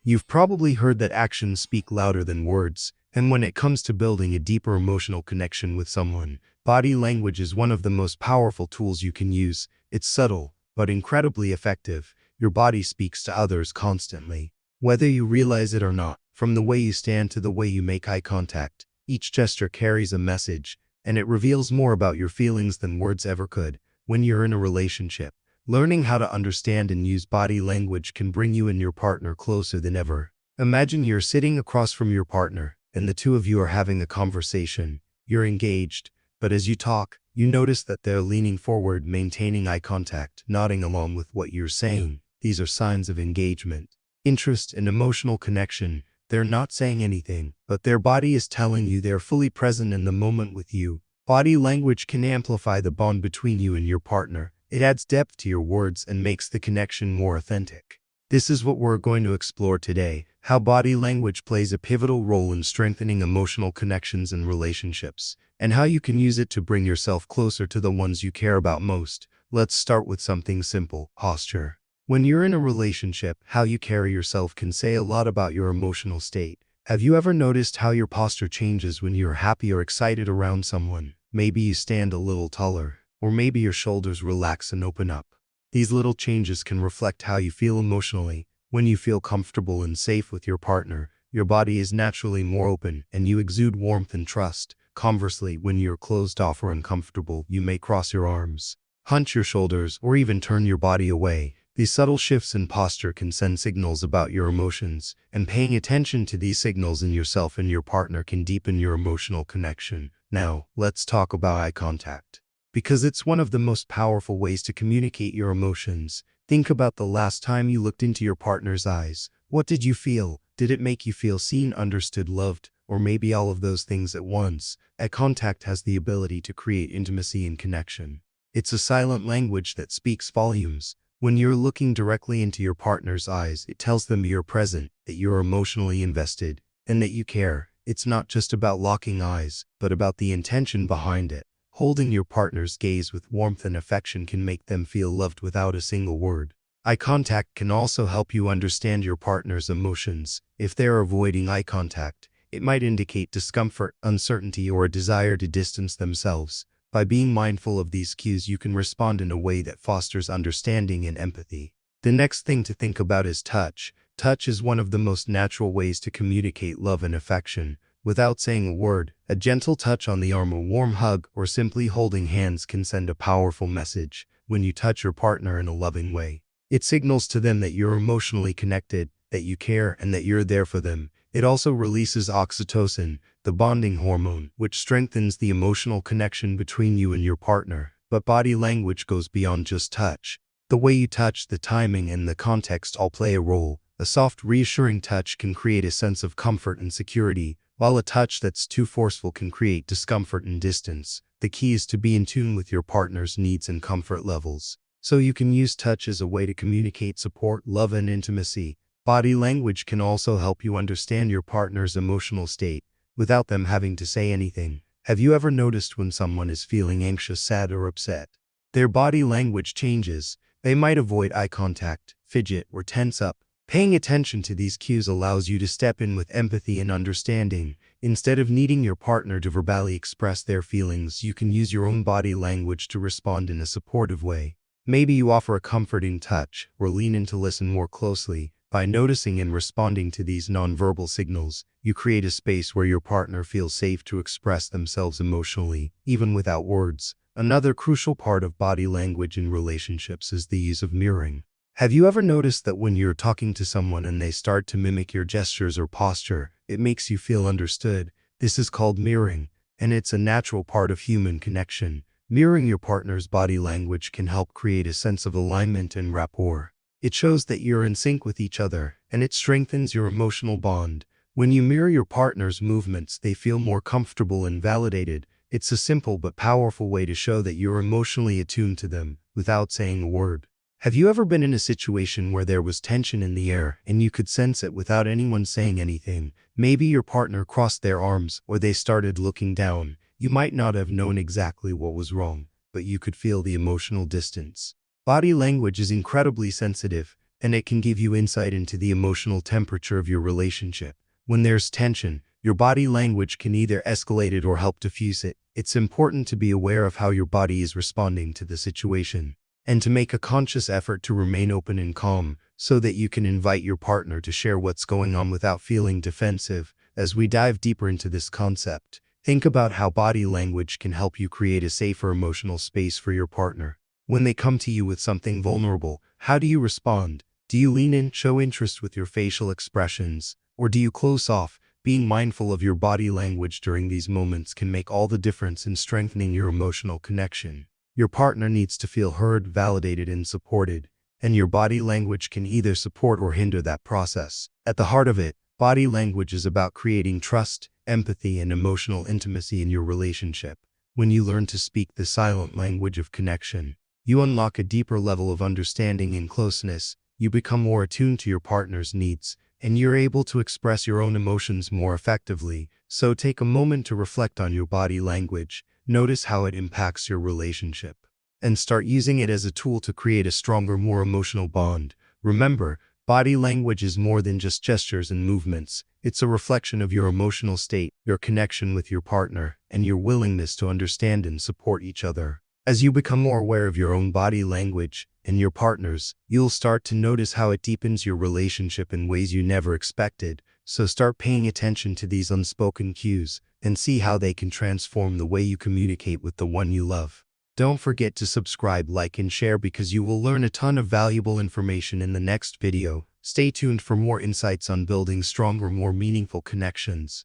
You've probably heard that actions speak louder than words, and when it comes to building a deeper emotional connection with someone, body language is one of the most powerful tools you can use. It's subtle, but incredibly effective. Your body speaks to others constantly, whether you realize it or not. From the way you stand to the way you make eye contact, each gesture carries a message, and it reveals more about your feelings than words ever could. When you're in a relationship, learning how to understand and use body language can bring you and your partner closer than ever. Imagine you're sitting across from your partner, and the two of you are having a conversation. You're engaged, but as you talk, you notice that they're leaning forward, maintaining eye contact, nodding along with what you're saying. These are signs of engagement, interest, and emotional connection. They're not saying anything, but their body is telling you they're fully present in the moment with you. Body language can amplify the bond between you and your partner. It adds depth to your words and makes the connection more authentic. This is what we're going to explore today: how body language plays a pivotal role in strengthening emotional connections and relationships, and how you can use it to bring yourself closer to the ones you care about most. Let's start with something simple: posture. When you're in a relationship, how you carry yourself can say a lot about your emotional state. Have you ever noticed how your posture changes when you're happy or excited around someone? Maybe you stand a little taller, or maybe your shoulders relax and open up. These little changes can reflect how you feel emotionally. When you feel comfortable and safe with your partner, your body is naturally more open, and you exude warmth and trust. Conversely, when you're closed off or uncomfortable, you may cross your arms, hunch your shoulders, or even turn your body away. These subtle shifts in posture can send signals about your emotions, and paying attention to these signals in yourself and your partner can deepen your emotional connection. Now, let's talk about eye contact, because it's one of the most powerful ways to communicate your emotions. Think about the last time you looked into your partner's eyes. What did you feel? Did it make you feel seen, understood, loved, or maybe all of those things at once? Eye contact has the ability to create intimacy and connection. It's a silent language that speaks volumes. When you're looking directly into your partner's eyes, it tells them you're present, that you're emotionally invested, and that you care. It's not just about locking eyes, but about the intention behind it. Holding your partner's gaze with warmth and affection can make them feel loved without a single word. Eye contact can also help you understand your partner's emotions. If they're avoiding eye contact, it might indicate discomfort, uncertainty, or a desire to distance themselves. By being mindful of these cues, you can respond in a way that fosters understanding and empathy. The next thing to think about is touch. Touch is one of the most natural ways to communicate love and affection. Without saying a word, a gentle touch on the arm, a warm hug, or simply holding hands can send a powerful message. When you touch your partner in a loving way, it signals to them that you're emotionally connected, that you care, and that you're there for them. It also releases oxytocin, the bonding hormone, which strengthens the emotional connection between you and your partner. But body language goes beyond just touch. The way you touch, the timing, and the context all play a role. A soft, reassuring touch can create a sense of comfort and security, while a touch that's too forceful can create discomfort and distance. The key is to be in tune with your partner's needs and comfort levels, so you can use touch as a way to communicate support, love, and intimacy. Body language can also help you understand your partner's emotional state without them having to say anything. Have you ever noticed when someone is feeling anxious, sad, or upset? Their body language changes. They might avoid eye contact, fidget, or tense up. Paying attention to these cues allows you to step in with empathy and understanding. Instead of needing your partner to verbally express their feelings, you can use your own body language to respond in a supportive way. Maybe you offer a comforting touch, or lean in to listen more closely. By noticing and responding to these nonverbal signals, you create a space where your partner feels safe to express themselves emotionally, even without words. Another crucial part of body language in relationships is the use of mirroring. Have you ever noticed that when you're talking to someone and they start to mimic your gestures or posture, it makes you feel understood? This is called mirroring, and it's a natural part of human connection. Mirroring your partner's body language can help create a sense of alignment and rapport. It shows that you're in sync with each other, and it strengthens your emotional bond. When you mirror your partner's movements, they feel more comfortable and validated. It's a simple but powerful way to show that you're emotionally attuned to them without saying a word. Have you ever been in a situation where there was tension in the air and you could sense it without anyone saying anything? Maybe your partner crossed their arms or they started looking down. You might not have known exactly what was wrong, but you could feel the emotional distance. Body language is incredibly sensitive. and it can give you insight into the emotional temperature of your relationship. When there's tension, your body language can either escalate it or help diffuse it. It's important to be aware of how your body is responding to the situation, and to make a conscious effort to remain open and calm so that you can invite your partner to share what's going on without feeling defensive. As we dive deeper into this concept, think about how body language can help you create a safer emotional space for your partner. When they come to you with something vulnerable, how do you respond? Do you lean in, show interest with your facial expressions, or do you close off? Being mindful of your body language during these moments can make all the difference in strengthening your emotional connection. Your partner needs to feel heard, validated, and supported, and your body language can either support or hinder that process. At the heart of it, body language is about creating trust, empathy, and emotional intimacy in your relationship. When you learn to speak the silent language of connection, you unlock a deeper level of understanding and closeness. You become more attuned to your partner's needs, and you're able to express your own emotions more effectively. So take a moment to reflect on your body language, notice how it impacts your relationship, and start using it as a tool to create a stronger, more emotional bond. Remember, body language is more than just gestures and movements. It's a reflection of your emotional state, your connection with your partner, and your willingness to understand and support each other. As you become more aware of your own body language and your partner's, you'll start to notice how it deepens your relationship in ways you never expected. So start paying attention to these unspoken cues and see how they can transform the way you communicate with the one you love. Don't forget to subscribe, like, and share because you will learn a ton of valuable information in the next video. Stay tuned for more insights on building stronger, more meaningful connections.